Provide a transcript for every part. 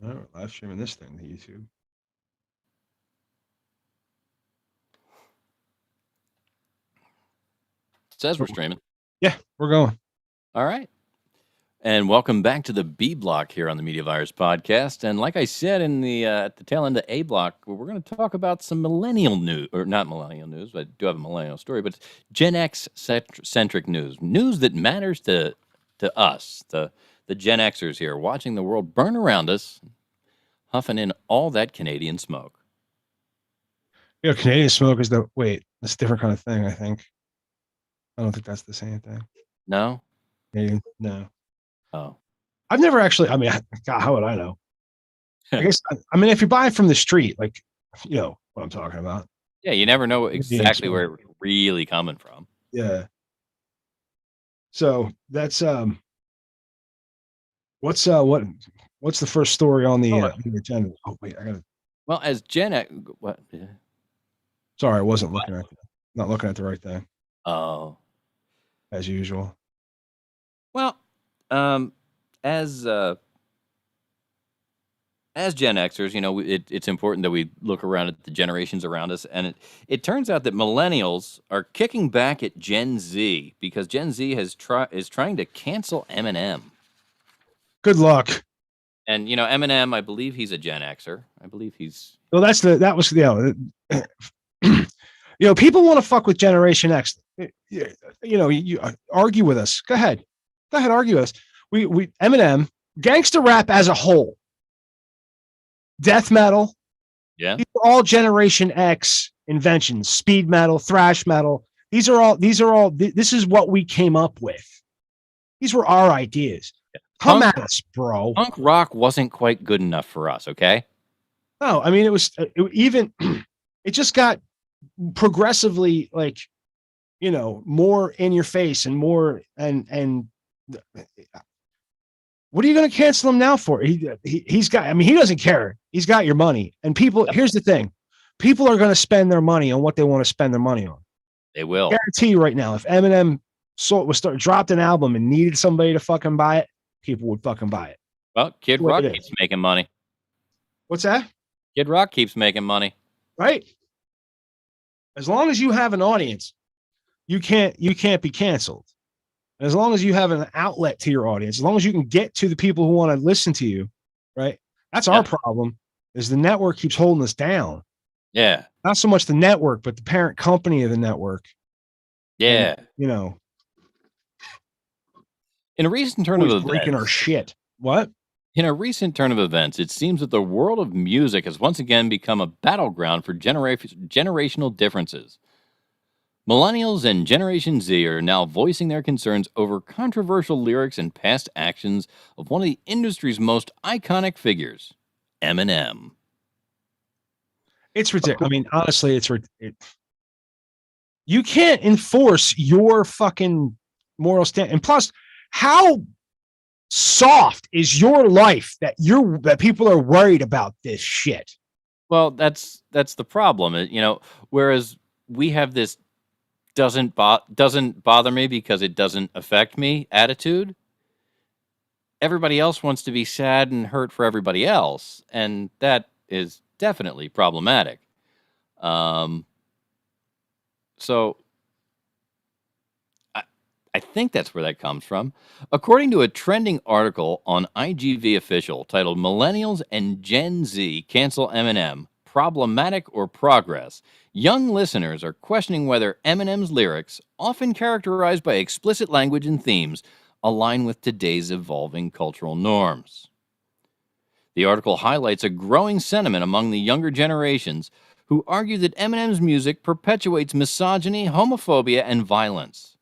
Oh, live streaming this thing to YouTube. It says we're streaming. Yeah, we're going. All right. And welcome back to the B block here on the Media Virus podcast. And like I said in the at the tail end of A block, we're going to talk about some millennial news, or not millennial news, but I do have a millennial story, but it's Gen X centric news that matters to us, the Gen Xers here, watching the world burn around us, huffing in all that Canadian smoke. You know, Canadian smoke is that's a different kind of thing, I think. I don't think that's the same thing. No? Canadian, no. Oh. I've never actually, God, how would I know? I guess, if you buy it from the street, like, you know what I'm talking about. Yeah, you never know exactly where it's really coming from. Yeah. So that's, what's the first story on the agenda? Oh, wait, I got to. Well, as Gen X, what? Sorry, I wasn't not looking at the right thing. Oh. As usual. Well, as Gen Xers, you know, it's important that we look around at the generations around us, and it turns out that millennials are kicking back at Gen Z because Gen Z is trying to cancel Eminem. Good luck. And you know, Eminem, I believe he's a Gen Xer. I believe he's. Well, you know, people want to fuck with Generation X. You know, you argue with us. Go ahead, argue with us. We Eminem, gangster rap as a whole, death metal. Yeah, these are all Generation X inventions. Speed metal, thrash metal. These are all. This is what we came up with. These were our ideas. Come at us, bro. Punk rock wasn't quite good enough for us. Okay. No, I mean it just got progressively, like, you know, more in your face and more and what are you going to cancel him now for? He's got, he doesn't care. He's got your money. And people, here's the thing. People are going to spend their money on what they want to spend their money on. They will. I guarantee you right now, if Eminem dropped an album and needed somebody to fucking buy it, people would fucking buy it. Well, Kid Rock keeps making money. What's that? Kid Rock keeps making money. Right. As long as you have an audience, you can't be canceled. As long as you have an outlet to your audience, as long as you can get to the people who want to listen to you, right? That's our problem, is the network keeps holding us down. Yeah. Not so much the network, but the parent company of the network. Yeah. And, you know. In a recent turn of events. Breaking our shit. What? In a recent turn of events, it seems that the world of music has once again become a battleground for generational differences. Millennials and Generation Z are now voicing their concerns over controversial lyrics and past actions of one of the industry's most iconic figures, Eminem. It's ridiculous. I mean, honestly, you can't enforce your fucking moral stand. And plus, how soft is your life that people are worried about this shit? Well, that's the problem. You know, whereas we have this doesn't bother me because it doesn't affect me attitude, everybody else wants to be sad and hurt for everybody else, and that is definitely problematic. So I think that's where that comes from. According to a trending article on IGV Official titled "Millennials and Gen Z Cancel Eminem, Problematic or Progress?" young listeners are questioning whether Eminem's lyrics, often characterized by explicit language and themes, align with today's evolving cultural norms. The article highlights a growing sentiment among the younger generations who argue that Eminem's music perpetuates misogyny, homophobia, and violence.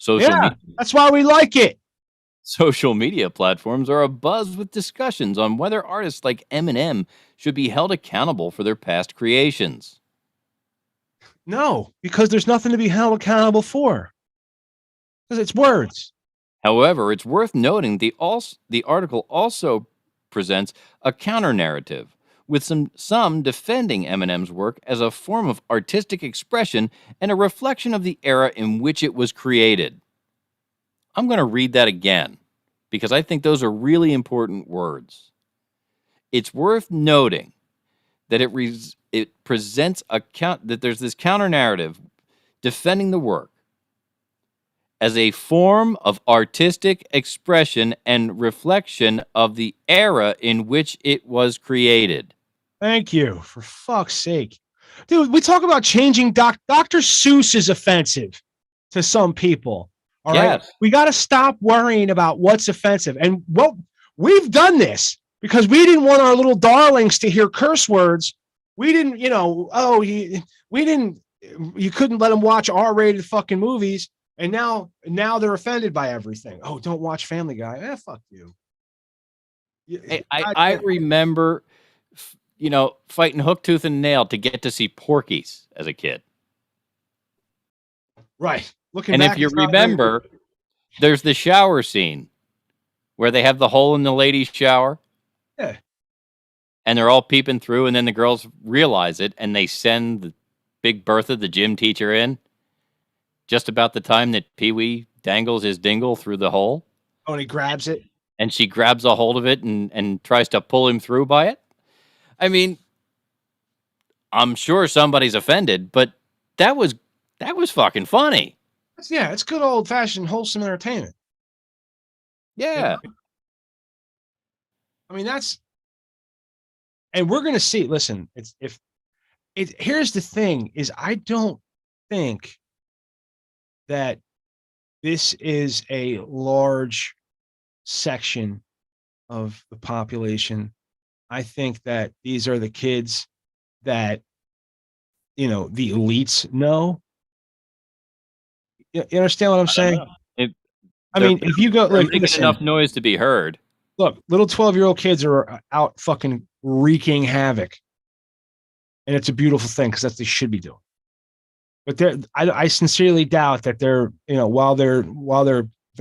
That's why we like it. Social media platforms are abuzz with discussions on whether artists like Eminem should be held accountable for their past creations. No, because there's nothing to be held accountable for. Because it's words. However, it's worth noting the article also presents a counter-narrative, with some defending Eminem's work as a form of artistic expression and a reflection of the era in which it was created. I'm going to read that again, because I think those are really important words. It's worth noting that it presents that there's this counter narrative defending the work as a form of artistic expression and reflection of the era in which it was created. Thank you. For fuck's sake. Dude, we talk about changing Dr. Seuss is offensive to some people. All right. Yes. We got to stop worrying about what's offensive. And what we've done this because we didn't want our little darlings to hear curse words. We didn't, we didn't, you couldn't let them watch R-rated fucking movies. And now they're offended by everything. Oh, don't watch Family Guy. Fuck you. Hey, I remember, fighting hook, tooth, and nail to get to see Porky's as a kid. Right. Looking and back, if you remember, there's the shower scene where they have the hole in the ladies' shower. Yeah. And they're all peeping through, and then the girls realize it, and they send the Big Bertha, the gym teacher, in just about the time that Pee-wee dangles his dingle through the hole. Oh, and he grabs it. And she grabs a hold of it and tries to pull him through by it. I mean, I'm sure somebody's offended, but that was fucking funny. Yeah, it's good old-fashioned wholesome entertainment. Yeah. I mean, and we're going to see, listen, here's the thing is I don't think that this is a large section of the population. I think that these are the kids that, the elites know. You understand what I'm saying? I mean, if you go, making enough noise to be heard. Look, little 12-year-old kids are out fucking wreaking havoc. And it's a beautiful thing because that's what they should be doing. But I sincerely doubt that they're, while they're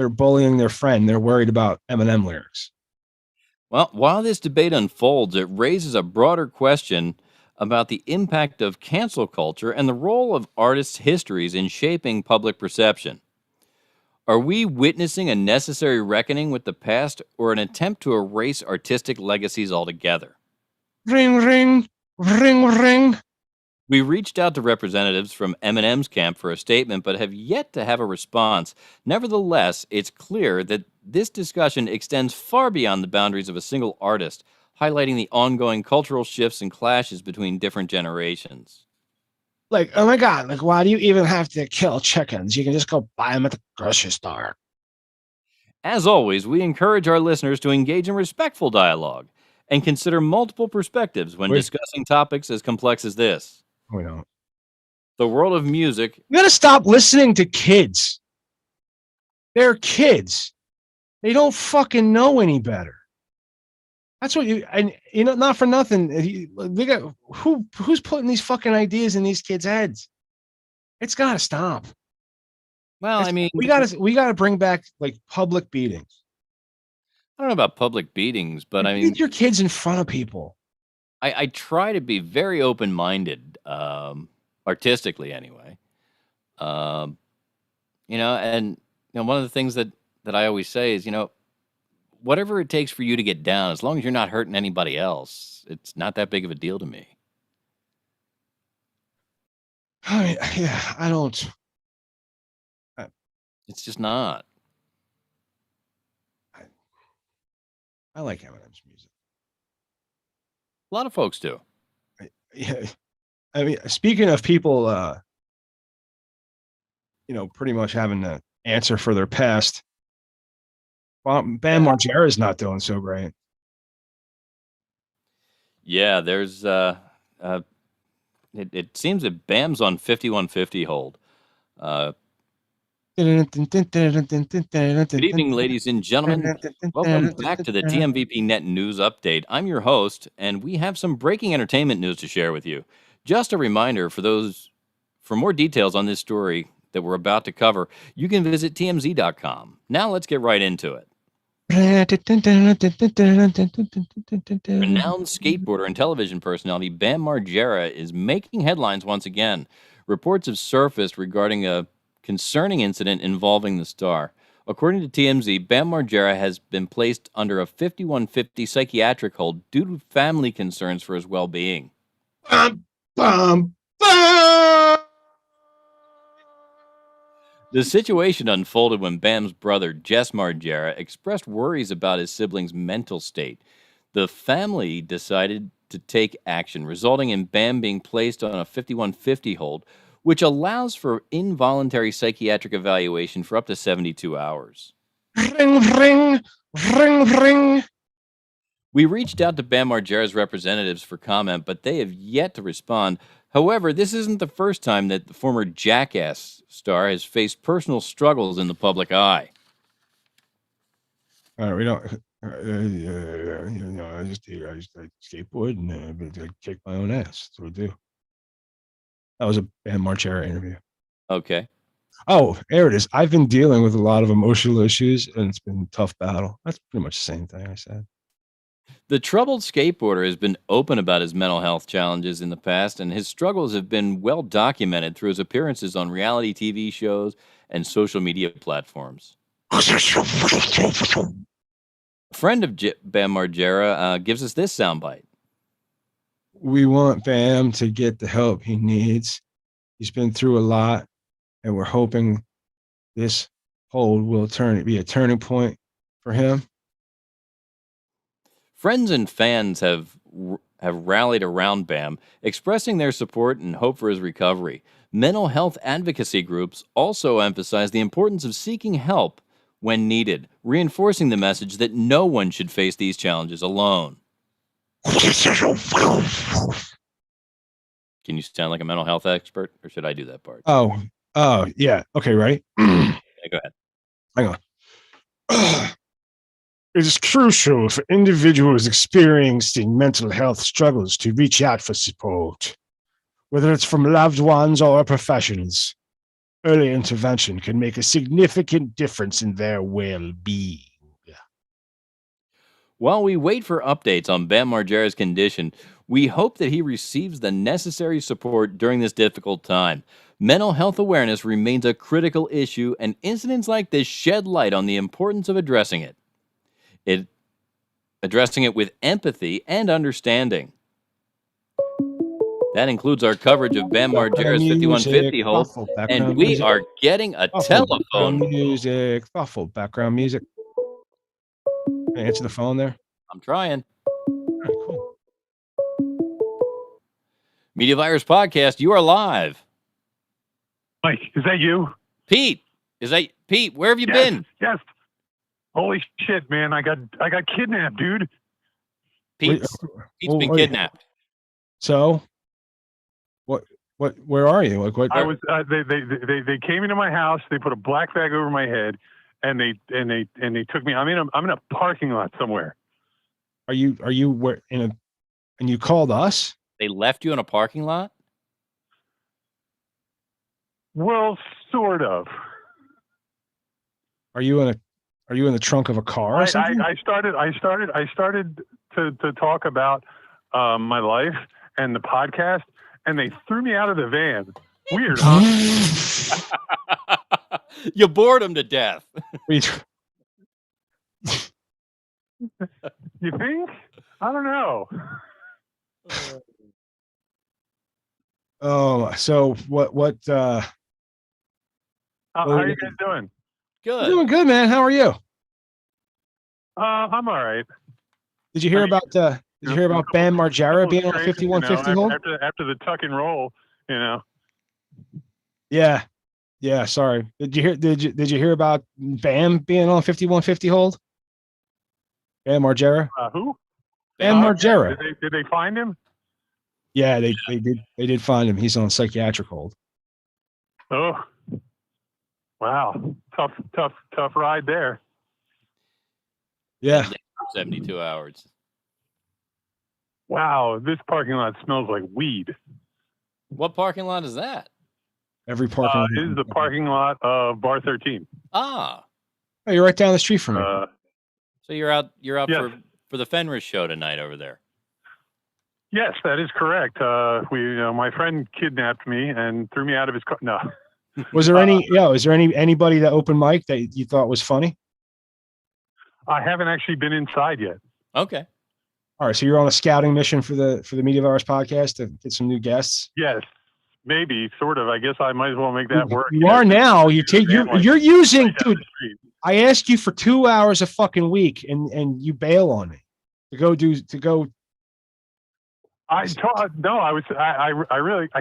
bullying their friend, they're worried about Eminem lyrics. Well, while this debate unfolds, it raises a broader question about the impact of cancel culture and the role of artists' histories in shaping public perception. Are we witnessing a necessary reckoning with the past or an attempt to erase artistic legacies altogether? Ring, ring, ring, ring. We reached out to representatives from Eminem's camp for a statement, but have yet to have a response. Nevertheless, it's clear that this discussion extends far beyond the boundaries of a single artist, highlighting the ongoing cultural shifts and clashes between different generations. Like, oh my God, like, why do you even have to kill chickens? You can just go buy them at the grocery store. As always, we encourage our listeners to engage in respectful dialogue and consider multiple perspectives when discussing topics as complex as this. We don't. The world of music. You gotta stop listening to kids. They're kids. They don't fucking know any better. That's what not for nothing. They got who's putting these fucking ideas in these kids' heads? It's gotta stop. Well, I mean, we gotta bring back like public beatings. I don't know about public beatings, but I mean, beat your kids in front of people. I try to be very open-minded, artistically anyway. And one of the things that I always say is, whatever it takes for you to get down, as long as you're not hurting anybody else, it's not that big of a deal to me. I mean, yeah, I don't. It's just not. I like Eminem's music. A lot of folks do. Yeah, I mean, speaking of people, pretty much having to answer for their past. Bam Margera is not doing so great. Yeah, there's it seems that Bam's on 5150 hold. Good evening, ladies and gentlemen. Welcome back to the TMVP Net News Update. I'm your host, and we have some breaking entertainment news to share with you. Just a reminder for more details on this story that we're about to cover, you can visit TMZ.com. Now let's get right into it. Renowned skateboarder and television personality Bam Margera is making headlines once again. Reports have surfaced regarding a concerning incident involving the star. According to TMZ, Bam Margera has been placed under a 5150 psychiatric hold due to family concerns for his well-being. Bum, bum, bum. The situation unfolded when Bam's brother, Jess Margera, expressed worries about his sibling's mental state. The family decided to take action, resulting in Bam being placed on a 5150 hold, which allows for involuntary psychiatric evaluation for up to 72 hours. Ring, ring, ring, ring. We reached out to Bam Margera's representatives for comment, but they have yet to respond. However, this isn't the first time that the former Jackass star has faced personal struggles in the public eye. We don't. I just skateboard and I kick my own ass. That's what I do. That was a Bam Margera interview. Okay. Oh, there it is. I've been dealing with a lot of emotional issues, and it's been a tough battle. That's pretty much the same thing I said. The troubled skateboarder has been open about his mental health challenges in the past, and his struggles have been well documented through his appearances on reality TV shows and social media platforms. A friend of Bam Margera gives us this soundbite. We want Bam to get the help he needs. He's been through a lot, and we're hoping this hold will be a turning point for him. Friends and fans have rallied around Bam, expressing their support and hope for his recovery. Mental health advocacy groups also emphasize the importance of seeking help when needed, reinforcing the message that no one should face these challenges alone. Can you sound like a mental health expert, or should I do that part? Oh, yeah. Okay, ready? Yeah, go ahead. Hang on. It is crucial for individuals experiencing mental health struggles to reach out for support, whether it's from loved ones or professionals. Early intervention can make a significant difference in their well-being. While we wait for updates on Bam Margera's condition, we hope that he receives the necessary support during this difficult time. Mental health awareness remains a critical issue, and incidents like this shed light on the importance of addressing it. Addressing it with empathy and understanding. That includes our coverage of Bam Margera's 5150 hold, and we are getting a telephone. Music, thoughtful background music. Can I answer the phone there? I'm trying. All right, cool. Media Virus Podcast, you are live. Mike, is that you? Pete, Pete? Where have you been? Yes. Holy shit, man! I got kidnapped, dude. Pete's been kidnapped. So, what? Where are you? Like, what? I was. They came into my house. They put a black bag over my head, and they took me. I'm in a parking lot somewhere. Are you where in a? And you called us? They left you in a parking lot? Well, sort of. Are you in the trunk of a car or something? I started to talk about my life and the podcast, and they threw me out of the van. Weird, huh? You bored them to death. You think? I don't know. Oh, so what? How are you guys doing? Good. We're doing good, man. How are you? I'm all right. Did you hear about Bam Margera being on a 5150 hold? After the tuck and roll, Yeah. Sorry. Did you hear about Bam being on 5150 hold? Bam Margera. Who? Bam Margera. Did they find him? Yeah, they did find him. He's on psychiatric hold. Oh, wow! Tough ride there. Yeah. 72 hours. Wow, this parking lot smells like weed. What parking lot is that? Every parking lot. This is the parking lot of Bar 13. Ah. Oh, you're right down the street from me. So you're out yes. for the Fenris show tonight over there. Yes, that is correct. My friend kidnapped me and threw me out of his car. No. Was there is there anybody that open mic that you thought was funny? I haven't actually been inside yet. Okay. All right, so you're on a scouting mission for the Media Virus podcast to get some new guests. Yes, maybe, sort of. I guess I might as well make that work. You are now. You're using, right down dude. the street. I asked you for 2 hours a fucking week, and you bail on me to go. I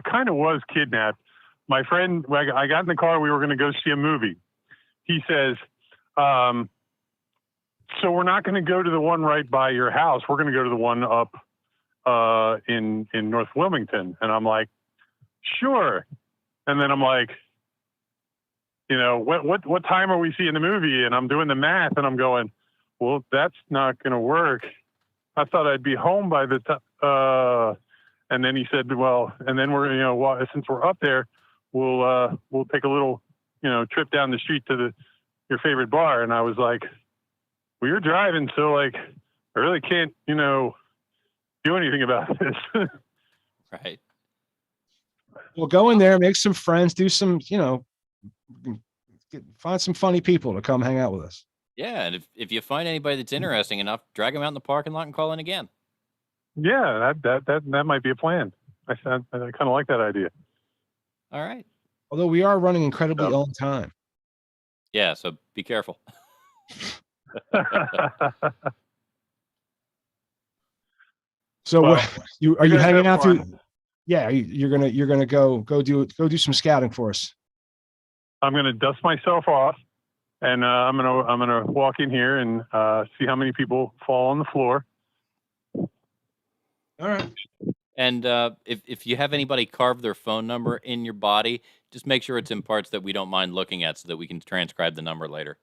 kind of was kidnapped. My friend, when I got in the car, we were going to go see a movie. He says, so we're not going to go to the one right by your house. We're going to go to the one up in North Wilmington. And I'm like, sure. And then I'm like, what time are we seeing the movie? And I'm doing the math and I'm going, well, that's not going to work. I thought I'd be home by the time. And then he said, well, and then we're, since we're up there, we'll take a little, trip down the street to your favorite bar. And I was like, well, you're driving. So like, I really can't, do anything about this. Right. Well, go in there, make some friends, do some, find some funny people to come hang out with us. Yeah, and if you find anybody that's interesting enough, drag them out in the parking lot and call in again. Yeah, that might be a plan. I kind of like that idea. All right. Although we are running incredibly on time. Yeah, so be careful. So Well, are you hanging out fun. through? Yeah, you're gonna go do some scouting for us. I'm gonna dust myself off, and I'm gonna walk in here and see how many people fall on the floor. All right. And if you have anybody carve their phone number in your body, just make sure it's in parts that we don't mind looking at so that we can transcribe the number later.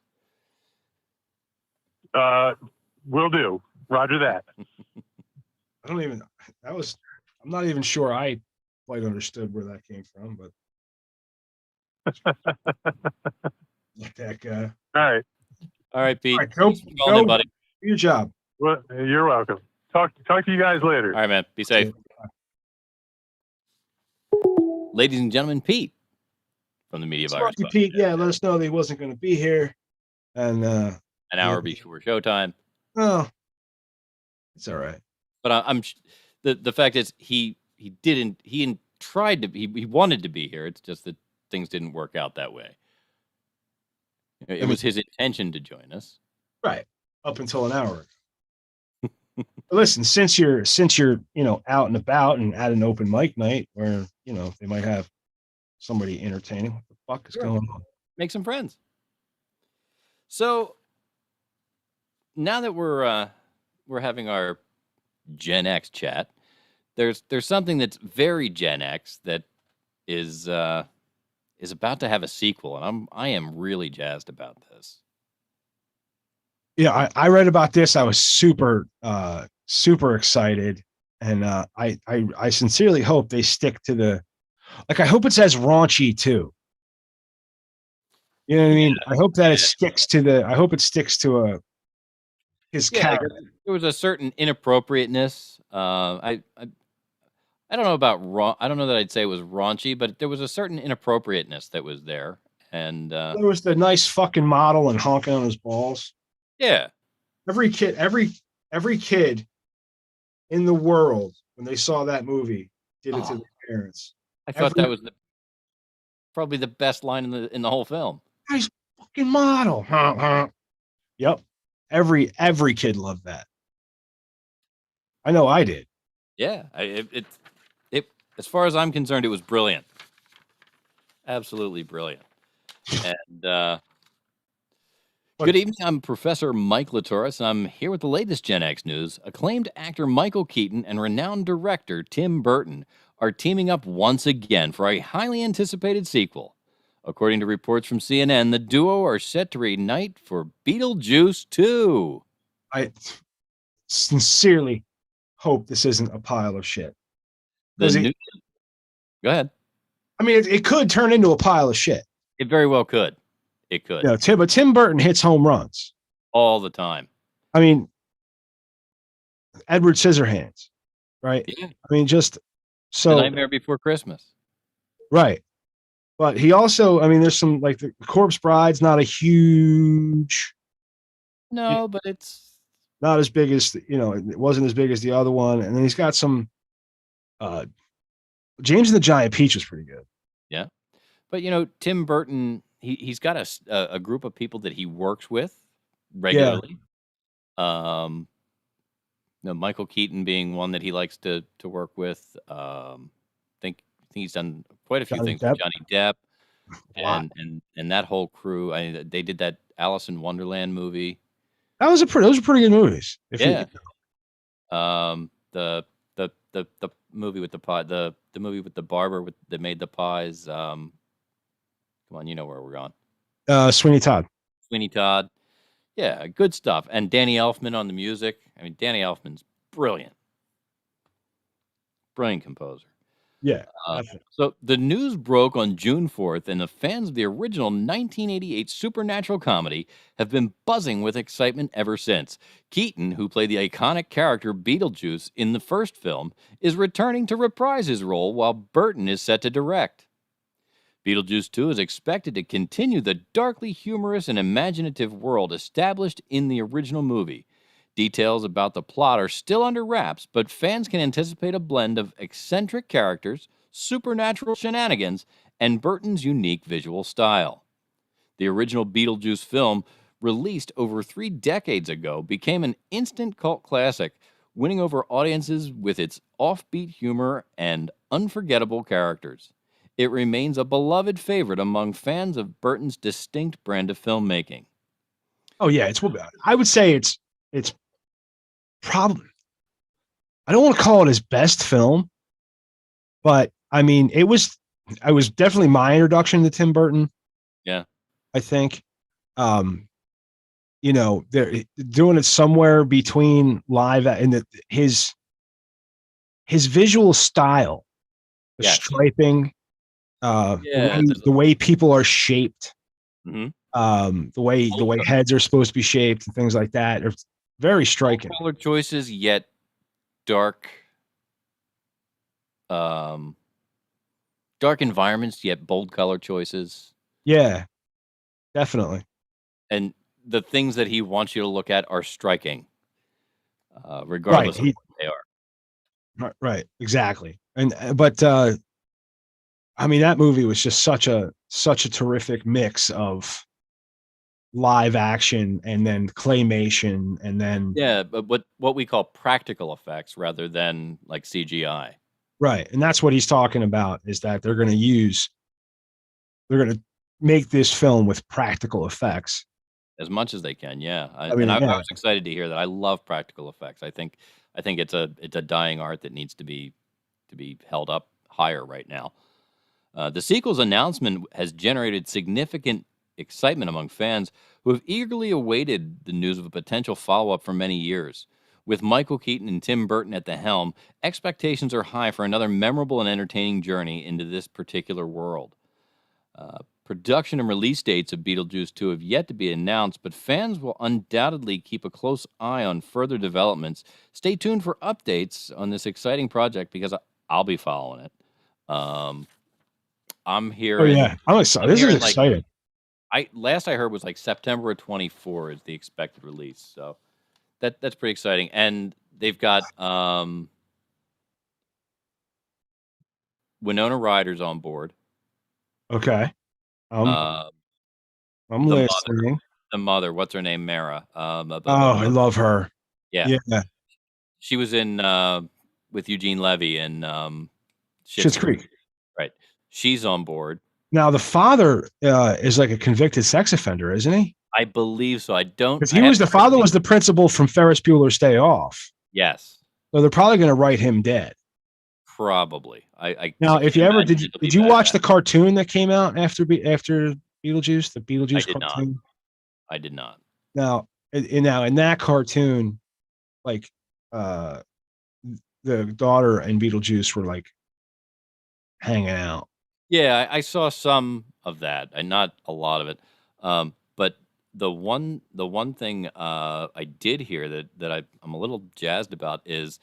Will do. Roger that. I'm not even sure I quite understood where that came from, but like that guy. All right, Pete. All right, go, Thanks for calling in, buddy. do your job. Well, you're welcome. Talk to you guys later. All right, man. Be safe. Ladies and gentlemen, Pete from the Media Virus. Pete, yeah, let us know that he wasn't going to be here, and an hour before showtime. Oh, it's all right. But I'm the fact is he tried to he wanted to be here. It's just that things didn't work out that way. It was his intention to join us, right up until an hour. Listen, since you're out and about and at an open mic night where they might have somebody entertaining, what the fuck is going on? Make some friends. So now that we're having our Gen X chat, there's something that's very Gen X that is about to have a sequel, and I am really jazzed about this. Yeah, I read about this. I was super excited, and I sincerely hope they stick to the, like, I hope it's as raunchy too. You know what I mean? I hope that it sticks to the. I hope it sticks to his character. There was a certain inappropriateness. I don't know about I don't know that I'd say it was raunchy, but there was a certain inappropriateness that was there, and there was the nice fucking model and honking on his balls. Yeah, every kid in the world when they saw that movie did it to their parents. I thought that was probably the best line in the whole film. Nice fucking model. Yep. Every kid loved that. I know I did. Yeah, it as far as I'm concerned, it was brilliant. Absolutely brilliant. And good evening. I'm Professor Mike Latoris, and I'm here with the latest Gen X news. Acclaimed actor Michael Keaton and renowned director Tim Burton are teaming up once again for a highly anticipated sequel. According to reports from CNN, the duo are set to reunite for Beetlejuice 2. I sincerely hope this isn't a pile of shit. Go ahead. I mean, it could turn into a pile of shit. It very well could. It could. Yeah, but Tim Burton hits home runs all the time. I mean, Edward Scissorhands, right? Yeah. I mean, just so The Nightmare Before Christmas. Right. But he also, I mean, there's some like the Corpse Bride's not a huge, No, but it's not as big as it wasn't as big as the other one. And then he's got some. uh James and the Giant Peach was pretty good. yeah. But Tim Burton, he's got a group of people that he works with Yeah, regularly. Um, Michael Keaton being one that he likes to work with. I think he's done quite a few Johnny things with Depp Johnny Depp a lot. and that whole crew. They did that Alice in Wonderland movie. Those were pretty good movies. If you, Yeah. The movie with the pie, the movie with the barber that made the pies. Come on, you know where we're going. Sweeney Todd. Sweeney Todd. Yeah, good stuff. And Danny Elfman on the music. I mean, Danny Elfman's brilliant. Brilliant composer. Yeah, So the news broke on June 4th, and the fans of the original 1988 supernatural comedy have been buzzing with excitement ever since. Keaton, who played the iconic character Beetlejuice in the first film, is returning to reprise his role while Burton is set to direct. Beetlejuice 2 is expected to continue the darkly humorous and imaginative world established in the original movie. Details about the plot are still under wraps, but fans can anticipate a blend of eccentric characters, supernatural shenanigans, and Burton's unique visual style. The original Beetlejuice film, released over 3 decades ago, became an instant cult classic, winning over audiences with its offbeat humor and unforgettable characters. It remains a beloved favorite among fans of Burton's distinct brand of filmmaking. oh yeah, I would say it's probably, I don't want to call it his best film, but I mean it was definitely my introduction to Tim Burton. Yeah. I think they're doing it somewhere between live and his visual style, the Yes. striping, Yeah. the way people are shaped, Mhm. the way heads are supposed to be shaped and things like that are very striking. Color choices, yet dark, um, dark environments, yet bold color choices. Yeah, definitely. And the things that he wants you to look at are striking, Right. regardless of what they are. Right. Exactly. And but I mean that movie was just such a terrific mix of live action and then claymation and then Yeah, but what we call practical effects rather than like CGI. right. And that's what he's talking about is that they're going to make this film with practical effects. As much as they can, yeah. I I mean, I yeah. was excited to hear that. I love practical effects. I think it's a dying art that needs to be held up higher right now. The sequel's announcement has generated significant excitement among fans who have eagerly awaited the news of a potential follow-up for many years. With Michael Keaton and Tim Burton at the helm, expectations are high for another memorable and entertaining journey into this particular world. Production and release dates of Beetlejuice 2 have yet to be announced, but fans will undoubtedly keep a close eye on further developments. Stay tuned for updates on this exciting project because I'll be following it. I'm Oh hearing, yeah. I'm excited. I'm This is hearing like exciting. last I heard was like September of 24 is the expected release. So that's pretty exciting. And they've got Winona Ryder's on board. Okay. Uh, I'm the listening. mother, what's her name? Mara. Oh, I love her. Yeah. Yeah. She was in with Eugene Levy and Schitt's Creek. Right. She's on board. Now the father is like a convicted sex offender, isn't he? I believe so. I don't. Because I the father was the principal from Ferris Bueller's Day Off. Yes. So they're probably going to write him dead. Probably. I Now, if you ever imagine did it'll be you bad. watch the cartoon that came out after Beetlejuice, the Beetlejuice I did not. cartoon? I did not. Now, in that cartoon, like the daughter and Beetlejuice were like hanging out. Yeah, I saw some of that, and not a lot of it. But the one thing I did hear that I'm a little jazzed about is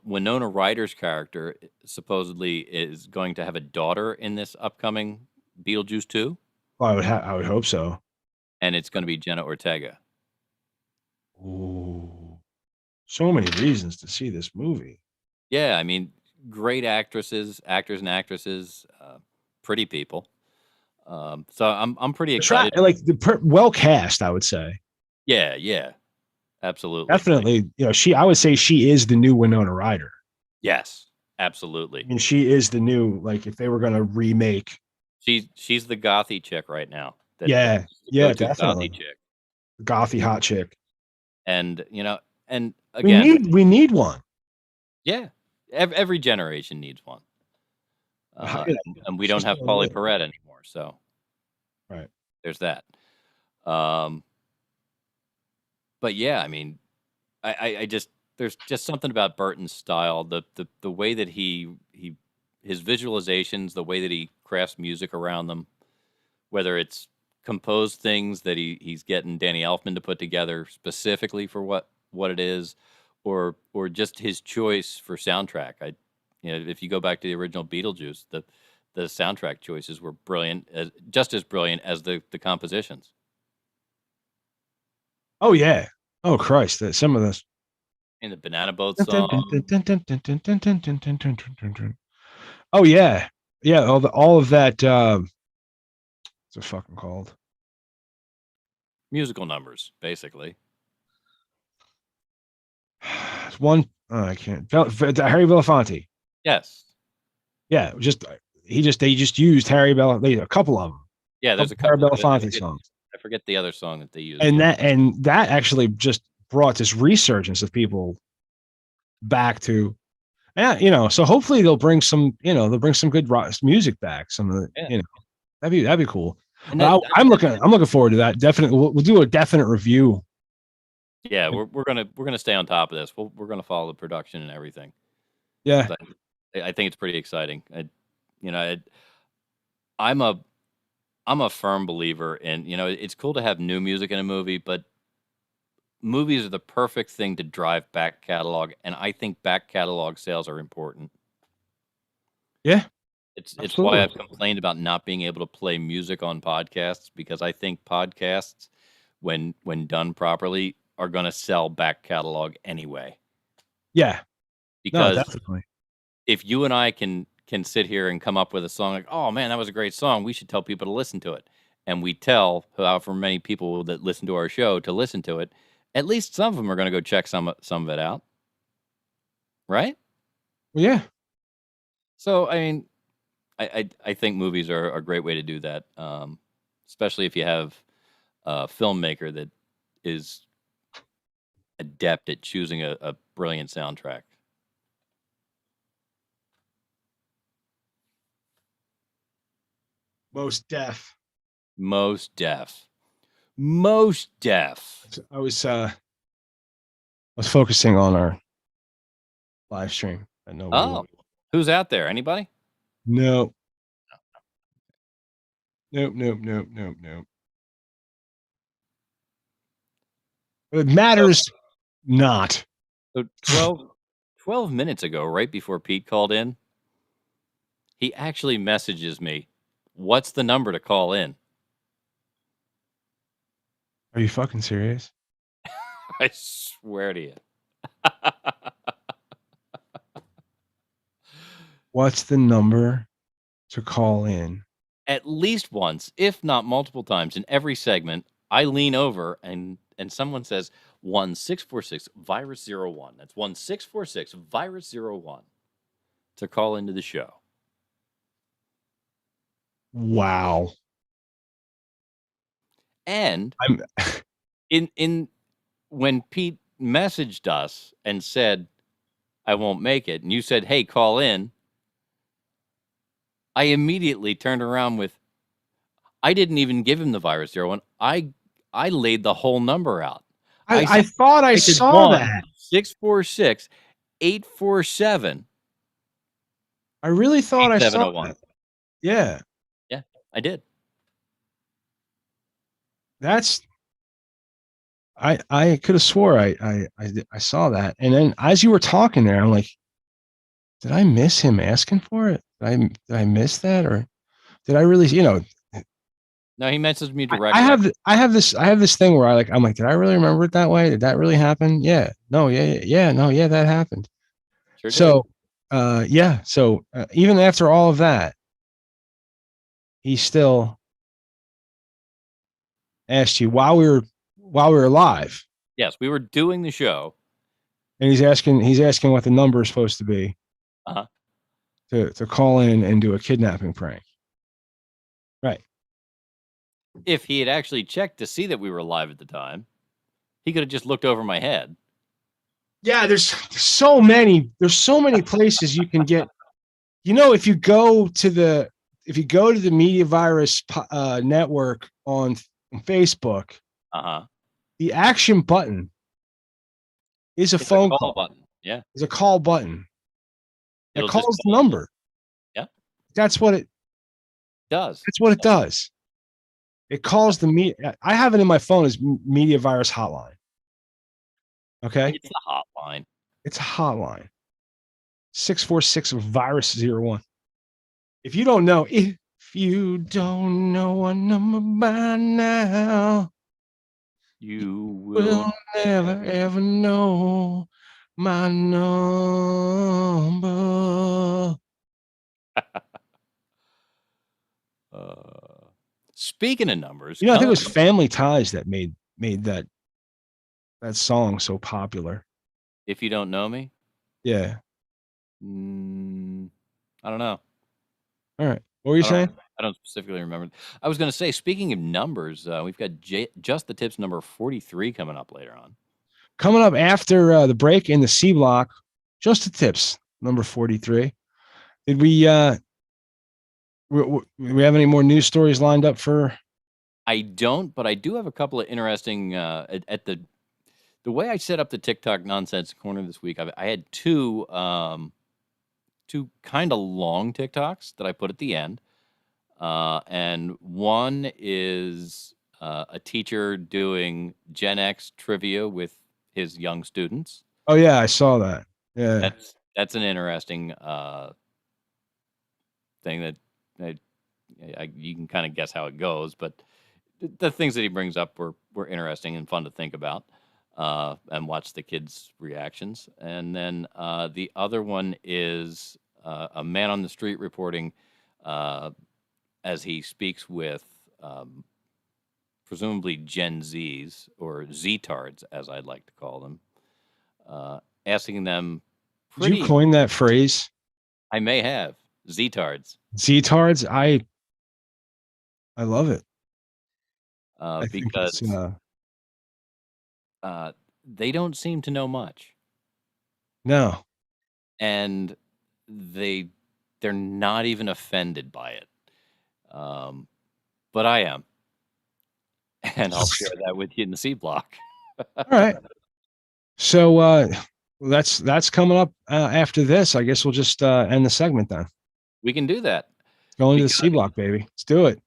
Winona Ryder's character supposedly is going to have a daughter in this upcoming Beetlejuice 2, Well, I would hope so. and it's going to be Jenna Ortega. Ooh, so many reasons to see this movie. Yeah, I mean, great actors and actresses, pretty people. So I'm pretty excited. Like well cast, I would say. Yeah, absolutely. Definitely, I would say she is the new Winona Ryder. Yes, I absolutely. mean, she is the new, like, if they were going to remake. She's the gothy chick right now. Yeah, definitely. Gothy chick. Gothy hot chick. And and again, We need one. yeah, every generation needs one. And we don't have Polly Perrette anymore, so right. There's that. But yeah, I mean, I just there's just something about Burton's style, the way that his visualizations, the way that he crafts music around them, whether it's composed things that he's getting Danny Elfman to put together specifically for what it is, or just his choice for soundtrack. If you go back to the original Beetlejuice, the soundtrack choices were brilliant, just as brilliant as the compositions. Oh yeah. Oh Christ! Some of this. In the Banana Boat song. Oh yeah, yeah. All of that. What's it fucking called? Musical numbers, basically. One. I can't. Harry Belafonte. Yes. Yeah. They just used Harry Belafonte. A couple of them. Yeah, there's a couple couple Harry Belafonte songs. I forget the other song that they used. And that actually just brought this resurgence of people back to, so hopefully they'll bring some good rock music back. Some of the, that'd be cool. I'm looking forward to that. Definitely, we'll do a definite review. Yeah, we're gonna stay on top of this. We're gonna follow the production and everything. Yeah, I think it's pretty exciting. I'm a firm believer in, it's cool to have new music in a movie, but movies are the perfect thing to drive back catalog, and I think back catalog sales are important. Yeah. It's why I've complained about not being able to play music on podcasts, because I think podcasts, when done properly, are going to sell back catalog anyway. Yeah. Because definitely. If you and I can sit here and come up with a song like, oh man, that was a great song, we should tell people to listen to it. And we tell however many people that listen to our show to listen to it, at least some of them are going to go check some of it out. Right? Well, yeah. So, I mean, I think movies are a great way to do that, especially if you have a filmmaker that is adept at choosing a brilliant soundtrack. Most deaf. I was focusing on our live stream. Who's out there? Anybody? No. Nope. It matters not. So 12 minutes ago, right before Pete called in, he actually messages me, what's the number to call in? Are you fucking serious? I swear to you. What's the number to call in? At least once, if not multiple times, in every segment, I lean over and someone says 1-646-virus-01. That's 1-646-virus-01 to call into the show. Wow. And in when Pete messaged us and said, I won't make it, and you said, hey, call in, I immediately turned around with, I didn't even give him the virus 01. I laid the whole number out. I thought I saw that. 646-847. I really thought I saw that. Yeah. Yeah, I did. That's I could have swore I saw that. And then as you were talking there, I'm like, did I miss him asking for it? Did I miss that, or did I really, No, he messaged me I directly. I have this thing where I'm like, did I really remember it that way? Did that really happen? Yeah. No, yeah, that happened. Sure did. So, yeah. So even after all of that, he still asked you while we were live, Yes, we were doing the show. and he's asking what the number is supposed to be Uh-huh. to call in and do a kidnapping prank. Right. If he had actually checked to see that we were live at the time, he could have just looked over my head. Yeah, there's so many places you can get. If you go to the Media Virus network on Facebook, Uh-huh. the action button is a It's a phone call call. button. Yeah. Is a call button that It'll just calls the call. number. Yeah. That's what it Does. That's what it does. It calls the media. I have it in my phone as Media Virus Hotline. Okay, It's a hotline. it's a hotline. 646 virus 01. If you don't know our number by now, You will never ever know my number. Speaking of numbers, I think it was Family Ties that made that song so popular. If You Don't Know Me? Yeah. I don't know. All right. What were you saying? I don't specifically remember. I was going to say, speaking of numbers, we've got Just the Tips number 43 coming up later on. Coming up after the break in the C block, Just the Tips number 43. Did we have any more news stories lined up for? I don't, but I do have a couple of interesting at the way I set up the TikTok nonsense corner this week. I had two kind of long TikToks that I put at the end, and one is a teacher doing Gen X trivia with his young students. Oh yeah, I saw that. Yeah, that's an interesting thing that you can kind of guess how it goes, but the things that he brings up were interesting and fun to think about, and watch the kids' reactions. And then the other one is a man on the street reporting as he speaks with presumably Gen Zs or Z-tards, as I'd like to call them, asking them. Did you coin that phrase? I may have. Z-tards. Z-tards. I love it. Because they don't seem to know much. No. And they're not even offended by it. But I am. And I'll share that with you in the C block. All right. So that's coming up after this. I guess we'll just end the segment then. We can do that. Go into the C block, baby. Let's do it.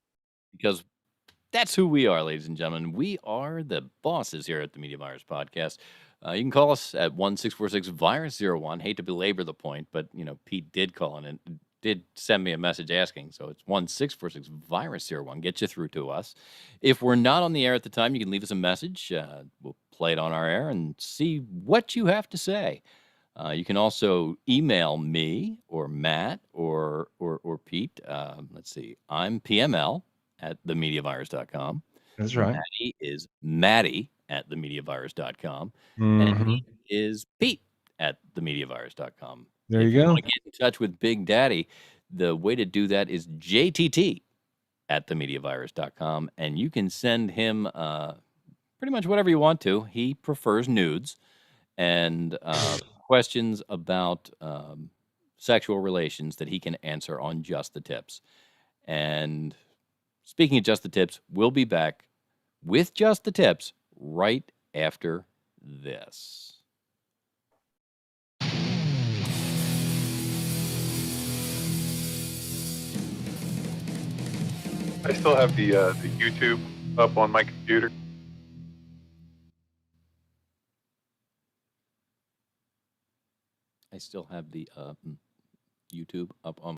Because that's who we are, ladies and gentlemen. We are the bosses here at the Media Virus Podcast. You can call us at 1-646-VIRUS-01. Hate to belabor the point, but Pete did call in and did send me a message asking. So it's 1-646-VIRUS-01. Get you through to us. If we're not on the air at the time, you can leave us a message. We'll play it on our air and see what you have to say. You can also email me or Matt or Pete. Let's see. I'm PML at themediavirus.com. That's right. Maddie is Maddie at themediavirus.com. Mm-hmm. And he is Pete at themediavirus.com. There if you go. Want to get in touch with Big Daddy, the way to do that is JTT at themediavirus.com. And you can send him pretty much whatever you want to. He prefers nudes and questions about sexual relations that he can answer on Just the Tips. And speaking of Just the Tips, we'll be back with Just the Tips right after this. I still have the YouTube up on my computer. I still have the YouTube up on